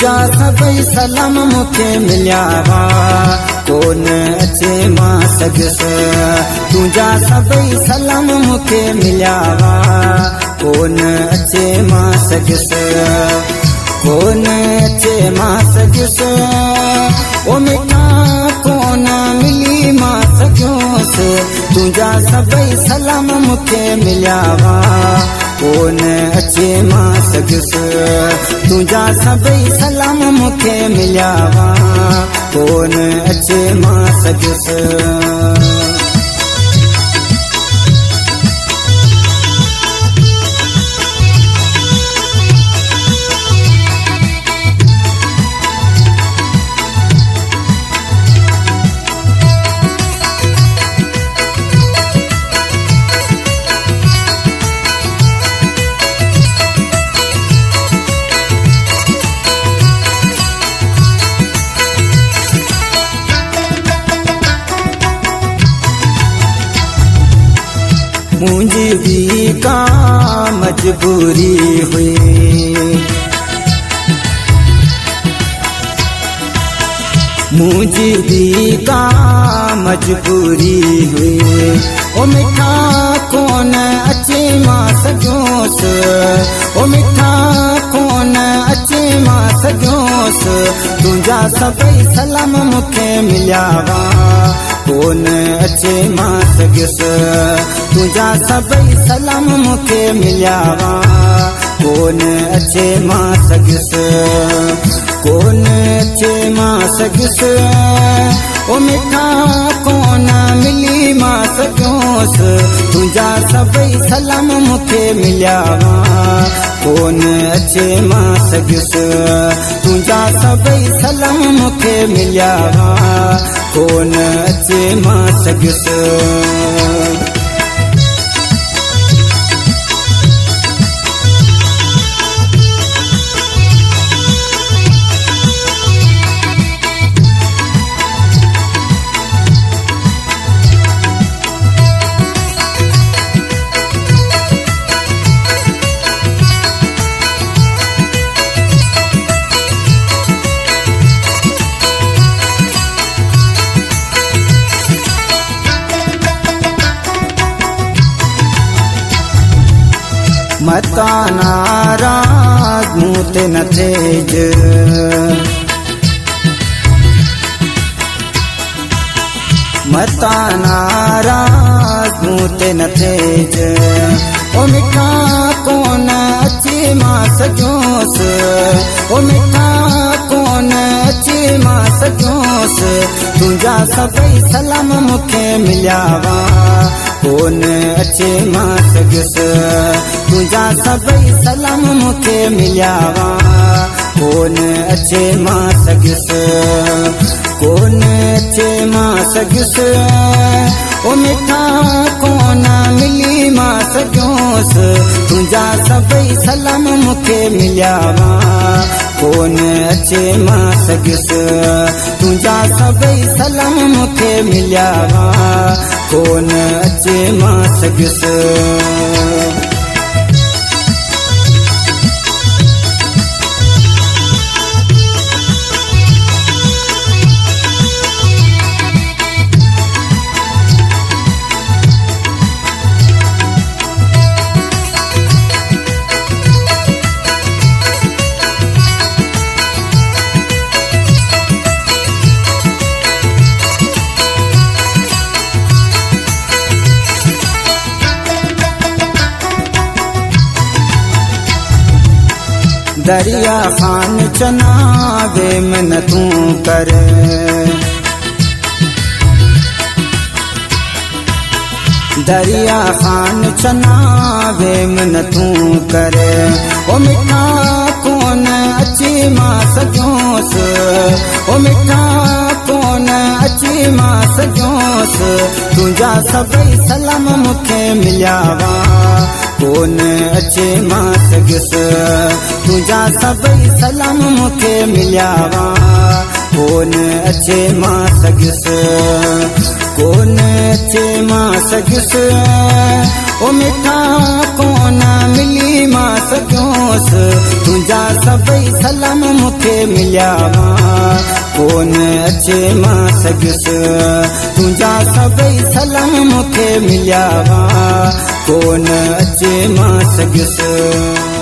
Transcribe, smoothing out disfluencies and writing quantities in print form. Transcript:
तुझा सभई सलाम मुखे मिलिया वा कोन अचे मां सगस तुझा सभई सलाम मुखे मिलिया वा कोन अचे मां सगस कोन अचे मां सगस ओ मिठा कोन मिली मां सगस तुझा सभई सलाम मुखे मिलिया वा कोन अचे मां सगस तुझा सभई सलाम मुखे मिलिया वा कोन अचे मां सगस मुझी भी का मजबूरी हुई मुझी भी का मजबूरी हुई ओ मिठा कोन अचे मां सजोस ओ मिठा कोन अचे मां सजोस तुझा सभई सलाम मुखे मिलिया वा कोन अचे मां सगस तुझा सभई सलाम मुखे मिलिया वा कोन अचे मां सगस कोन अचे मां सगस ओ मिठा कोन मिली मां सगोस तुझा सभई सलाम मुखे मिलिया वा कोन अचे मां सगस तुझा सभई सलाम मुखे मिलिया वा कोन अचे मां सगस मता नाराज मूं ते न थिएज मता नाराज मूं ते न थिएज ओ मिठा कोन अचे मां सजोस ओ मिठा कोन अचे मां सजोस तुझा सभई सलाम मुखे मिलिया वा कोन अचे मां सगस तुझा सभई सलाम मुखे मिलिया वा कोन अचे मां सगस कोन अचे मां सगस ओ मिठा कोन मिली मां सगोस तुझा सभई सलाम मुखे मिलिया वा कोन अचे मां सगस तुझा सभई सलाम मुखे मिलिया वा कोन अचे मां सगस दरिया खान चनावे मन तू कर दरिया खान चनावे मन तू कर ओ मिठा कोन अचे मां सजोस ओ मिठा कोन अचे मां सजोस तुझा सभई सलाम मुखे मिलिया वा कोन अचे मां सगस तुझा सभई सलाम मुखे मिलिया वा कोन अचे मां सगस कोन अचे मां सगस ओ मिठा कोन मिली मां सगोस तुझा सब सभई सलाम मूंखे मिलिया कोन अचे मां सघियुसि तुंहिंजा सभई सलाम मूंखे मिलिया कोन अचे मां सघियुसि।